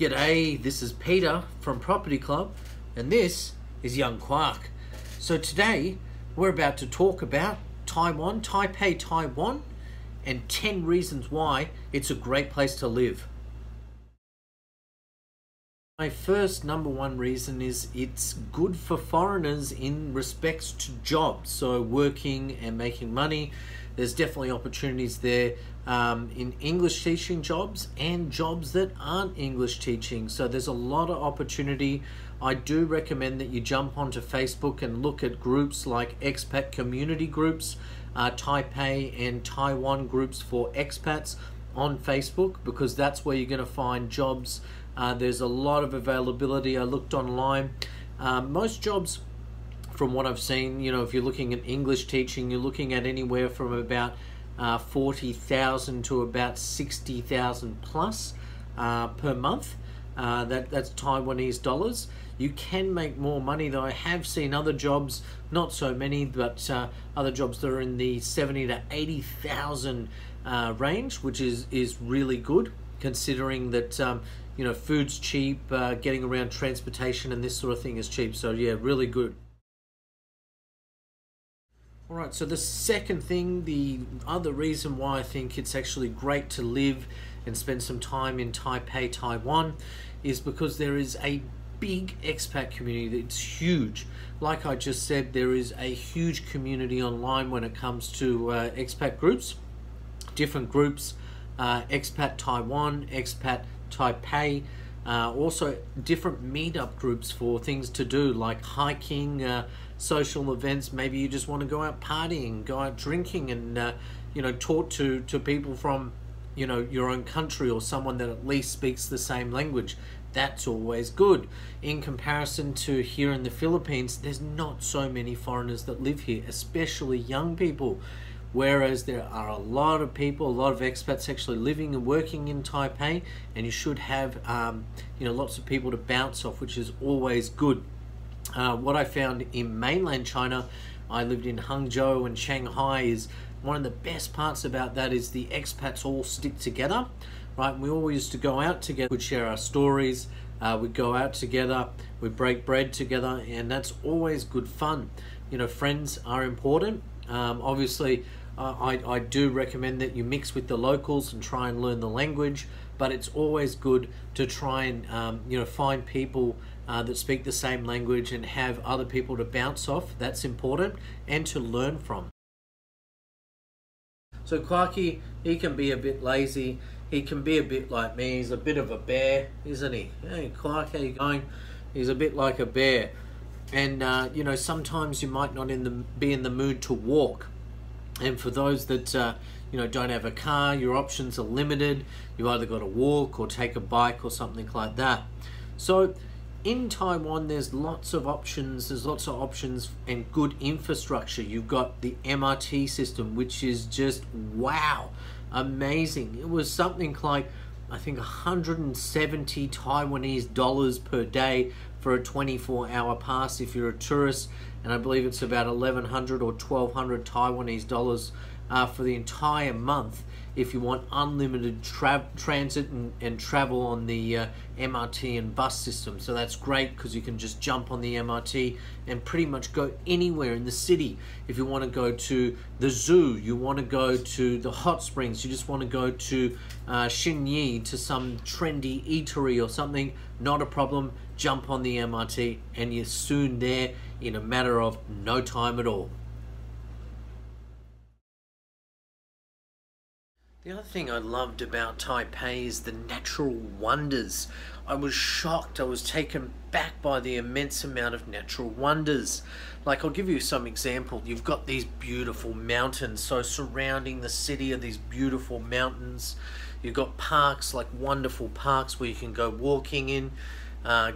G'day, this is Peter from Property Club, and this is young Quark. So today we're about to talk about Taiwan, Taipei Taiwan, and 10 reasons why it's a great place to live. My first number one reason is it's good for foreigners in respects to jobs, so working and making money. There's definitely opportunities there in English teaching jobs and jobs that aren't English teaching. So there's a lot of opportunity. I do recommend that you jump onto Facebook and look at groups like expat community groups, Taipei and Taiwan groups for expats on Facebook, because that's where you're going to find jobs. There's a lot of availability. I looked online. Most jobs, from what I've seen, you know, if you're looking at English teaching, you're looking at anywhere from about 40,000 to about 60,000 plus per month. That's Taiwanese dollars. You can make more money, though. I have seen other jobs, not so many, but other jobs that are in the 70 to 80,000 range, which is really good, considering that you know, food's cheap, getting around transportation and this sort of thing is cheap. So yeah, really good. All right, so the second thing, the other reason why I think it's actually great to live and spend some time in Taipei, Taiwan, is because there is a big expat community. It's huge. Like I just said, there is a huge community online when it comes to expat groups, different groups, Expat Taiwan, Expat Taipei, also different meetup groups for things to do like hiking, social events. Maybe you just want to go out partying, go out drinking, and you know, talk to people from, you know, your own country, or someone that at least speaks the same language. That's always good. In comparison to here in the Philippines, there's not so many foreigners that live here, especially young people. Whereas there are a lot of people, a lot of expats actually living and working in Taipei, and you should have you know, lots of people to bounce off, which is always good. What I found in mainland China, I lived in Hangzhou and Shanghai, is one of the best parts about that is the expats all stick together, right? We all used to go out together, we'd share our stories, we'd go out together, we'd break bread together, and that's always good fun. You know, friends are important. Obviously, I do recommend that you mix with the locals and try and learn the language, but it's always good to try and you know, find people that speak the same language and have other people to bounce off. That's important, and to learn from. So Quarky, he can be a bit lazy. He can be a bit like me. He's a bit of a bear, isn't he? Hey Quark, how you going? He's a bit like a bear. And you know, sometimes you might not be in the mood to walk. And for those that you know, don't have a car, your options are limited. You've either got to walk or take a bike or something like that. So in Taiwan, there's lots of options. There's lots of options and good infrastructure. You've got the MRT system, which is just wow, amazing. It was something like, I think, 170 Taiwanese dollars per day for a 24-hour pass if you're a tourist, and I believe it's about 1,100 or 1,200 Taiwanese dollars for the entire month if you want unlimited transit and travel on the MRT and bus system. So that's great, because you can just jump on the MRT and pretty much go anywhere in the city. If you want to go to the zoo, you want to go to the hot springs, you just want to go to Xinyi, to some trendy eatery or something, not a problem. Jump on the MRT and you're soon there in a matter of no time at all. The other thing I loved about Taipei is the natural wonders. I was shocked, I was taken back by the immense amount of natural wonders. Like, I'll give you some example. You've got these beautiful mountains, so surrounding the city are these beautiful mountains. You've got parks, like wonderful parks where you can go walking in,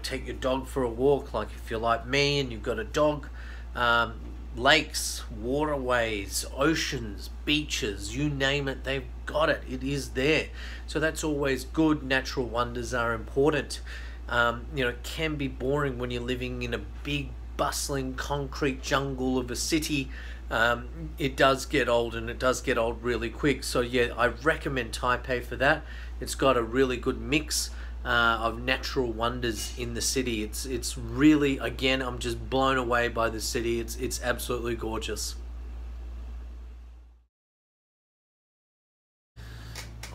take your dog for a walk, like if you're like me and you've got a dog. Lakes, waterways, oceans, beaches, you name it, they've got it. It is there. So that's always good. Natural wonders are important. You know, it can be boring when you're living in a big, bustling concrete jungle of a city. It does get old, and it does get old really quick. So yeah, I recommend Taipei for that. It's got a really good mix of natural wonders in the city. It's really, again, I'm just blown away by the city. It's absolutely gorgeous.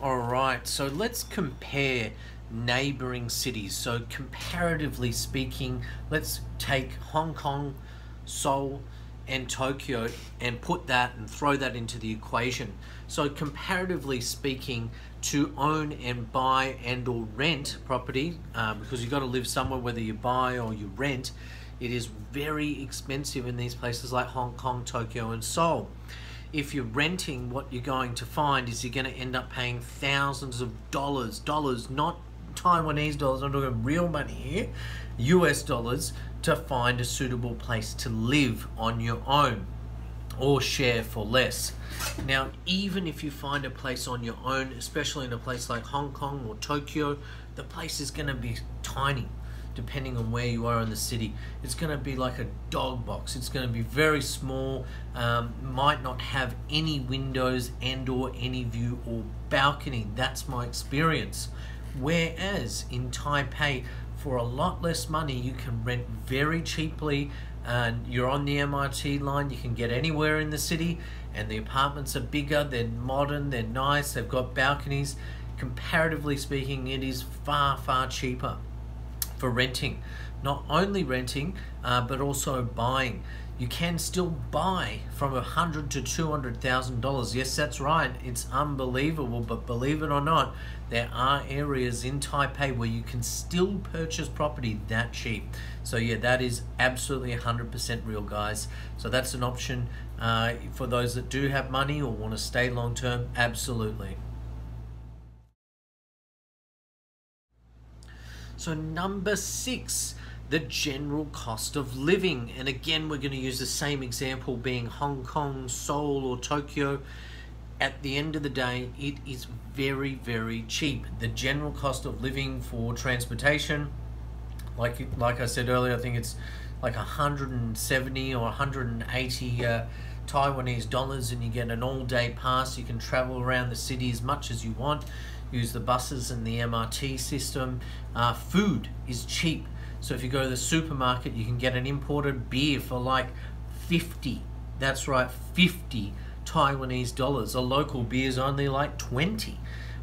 All right, so let's compare neighboring cities. So comparatively speaking, let's take Hong Kong, Seoul, and Tokyo and put that and throw that into the equation. So comparatively speaking, to own and buy and or rent property, because you've got to live somewhere whether you buy or you rent, it is very expensive in these places like Hong Kong, Tokyo, and Seoul. If you're renting, what you're going to find is you're going to end up paying thousands of dollars, not Taiwanese dollars, I'm talking real money here, US dollars, to find a suitable place to live on your own or share for less. Now, even if you find a place on your own, especially in a place like Hong Kong or Tokyo, the place is going to be tiny. Depending on where you are in the city, it's going to be like a dog box. It's going to be very small, might not have any windows and or any view or balcony. That's my experience. Whereas in Taipei, for a lot less money, you can rent very cheaply, and you're on the MRT line, you can get anywhere in the city, and the apartments are bigger, they're modern, they're nice, they've got balconies. Comparatively speaking, it is far, far cheaper for renting. Not only renting, but also buying. You can still buy from $100,000 to $200,000. Yes, that's right. It's unbelievable, but believe it or not, there are areas in Taipei where you can still purchase property that cheap. So yeah, that is absolutely 100% real, guys. So that's an option for those that do have money or want to stay long term. Absolutely. So number 6, the general cost of living. And again, we're going to use the same example being Hong Kong, Seoul, or Tokyo. At the end of the day, it is very, very cheap. The general cost of living for transportation, like I said earlier, I think it's like 170 or 180 Taiwanese dollars, and you get an all-day pass. You can travel around the city as much as you want. Use the buses and the MRT system. Food is cheap. So if you go to the supermarket, you can get an imported beer for like 50. That's right, 50 Taiwanese dollars. A local beer is only like 20,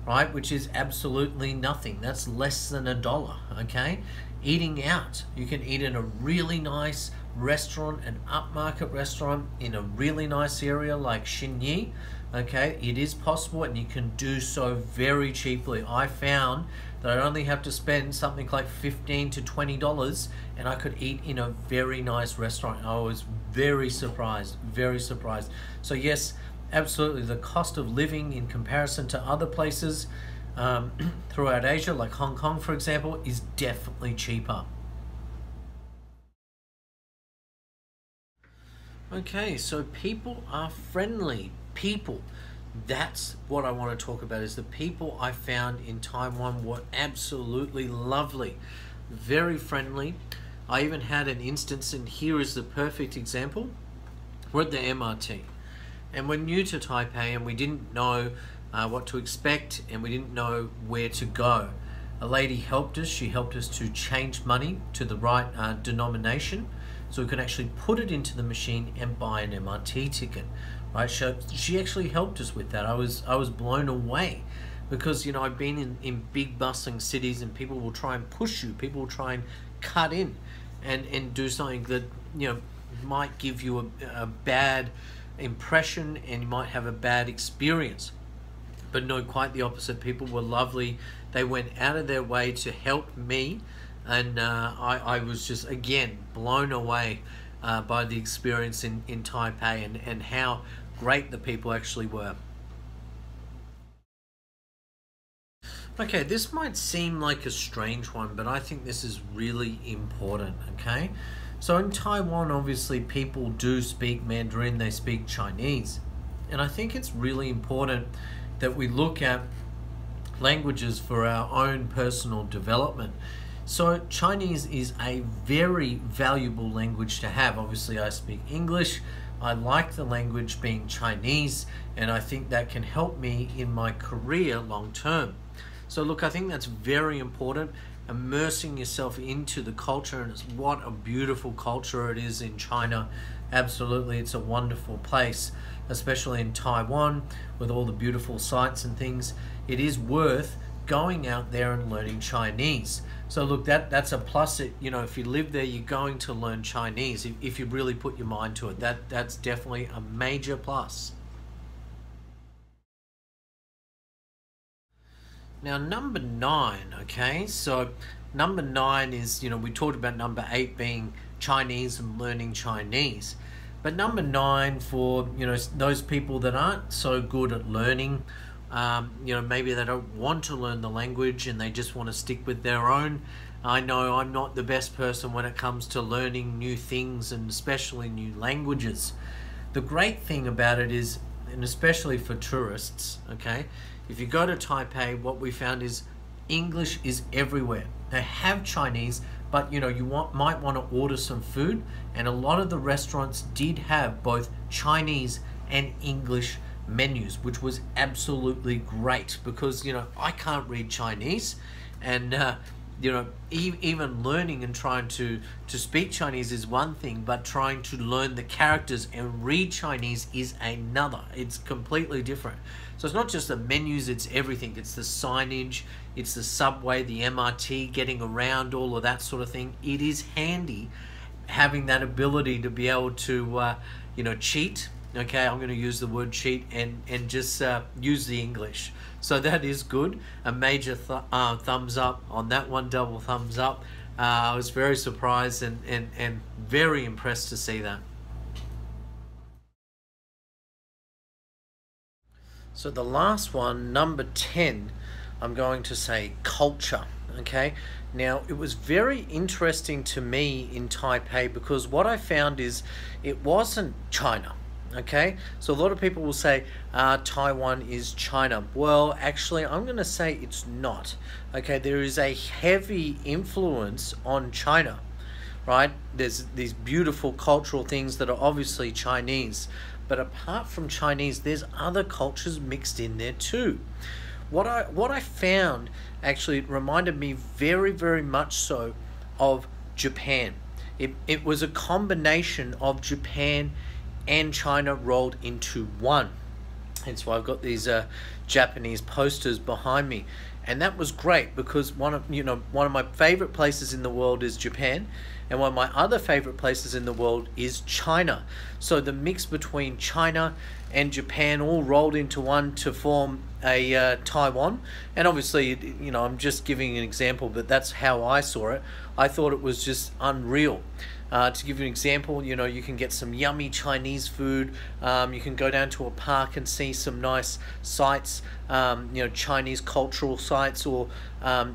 right? Which is absolutely nothing. That's less than $1, okay? Eating out. You can eat in a really nice restaurant, an upmarket restaurant in a really nice area like Xinyi. Okay, it is possible, and you can do so very cheaply. I found that I only have to spend something like $15 to $20 and I could eat in a very nice restaurant. I was very surprised, very surprised. So yes, absolutely, the cost of living in comparison to other places throughout Asia, like Hong Kong, for example, is definitely cheaper. Okay, so people are friendly. People, that's what I want to talk about, is the people I found in Taiwan were absolutely lovely, very friendly. I even had an instance, and here is the perfect example. We're at the MRT, and we're new to Taipei, and we didn't know what to expect, and we didn't know where to go. A lady helped us. She helped us to change money to the right denomination, so we could actually put it into the machine and buy an MRT ticket. Right, she actually helped us with that. I was blown away, because you know, I've been in big bustling cities, and people will try and push you. People will try and cut in and do something that, you know, might give you a bad impression, and you might have a bad experience. But no, quite the opposite. People were lovely. They went out of their way to help me, and I was just, again, blown away by the experience in Taipei, and how great the people actually were. Okay, this might seem like a strange one, but I think this is really important, okay? So in Taiwan, obviously, people do speak Mandarin, they speak Chinese. And I think it's really important that we look at languages for our own personal development. So Chinese is a very valuable language to have. Obviously, I speak English. I like the language being Chinese, and I think that can help me in my career long term. So look, I think that's very important, immersing yourself into the culture, and it's what a beautiful culture it is in China. Absolutely, it's a wonderful place, especially in Taiwan with all the beautiful sights and things. It is worth going out there and learning Chinese. So look, that's a plus. You know, if you live there, you're going to learn Chinese if you really put your mind to it. That's definitely a major plus. Now, number 9, okay? So number 9 is, you know, we talked about number 8 being Chinese and learning Chinese. But number 9 for, you know, those people that aren't so good at learning, you know, maybe they don't want to learn the language and they just want to stick with their own. I know I'm not the best person when it comes to learning new things, and especially new languages. The great thing about it is, and especially for tourists, okay, if you go to Taipei, what we found is English is everywhere. They have Chinese, but you know, might want to order some food, and a lot of the restaurants did have both Chinese and English menus, which was absolutely great, because you know, I can't read Chinese, and you know, even learning and trying to speak Chinese is one thing, but trying to learn the characters and read Chinese is another. It's completely different. So it's not just the menus, it's everything. It's the signage, it's the subway, the MRT, getting around, all of that sort of thing. It is handy having that ability to be able to, you know, cheat. Okay, I'm going to use the word cheat and just use the English. So that is good. A major thumbs up on that one, double thumbs up. I was very surprised and very impressed to see that. So the last one, number 10, I'm going to say culture. Okay, now it was very interesting to me in Taipei, because what I found is it wasn't China. Okay, so a lot of people will say Taiwan is China. Well, actually, I'm going to say it's not. Okay, there is a heavy influence on China, right? There's these beautiful cultural things that are obviously Chinese, but apart from Chinese, there's other cultures mixed in there too. What I found, actually, it reminded me very, very much so of Japan. It was a combination of Japan and China rolled into one. Hence why I've got these Japanese posters behind me, and that was great, because one of my favorite places in the world is Japan, and one of my other favorite places in the world is China. So the mix between China and Japan all rolled into one to form a Taiwan. And obviously, you know, I'm just giving an example, but that's how I saw it. I thought it was just unreal. To give you an example, you know, you can get some yummy Chinese food. You can go down to a park and see some nice sights, you know, Chinese cultural sites, or,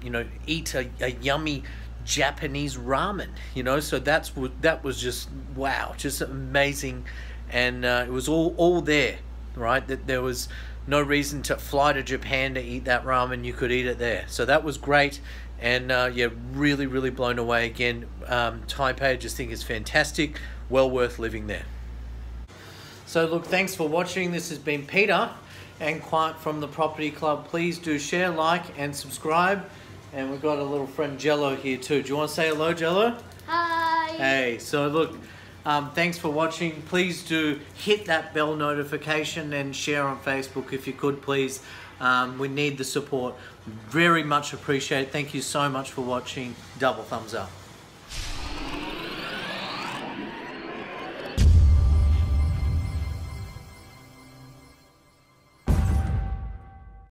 you know, eat a yummy Japanese ramen, you know. So that was just, wow, just amazing. And it was all there, right? That there was no reason to fly to Japan to eat that ramen. You could eat it there. So that was great. And yeah, really, really blown away again. Taipei, I just think is fantastic. Well worth living there. So look, thanks for watching. This has been Peter and Quark from the Property Club. Please do share, like, and subscribe. And we've got a little friend Jello here too. Do you want to say hello, Jello? Hi. Hey, so look, thanks for watching. Please do hit that bell notification and share on Facebook if you could, please. We need the support. Very much appreciate it. Thank you so much for watching. Double thumbs up.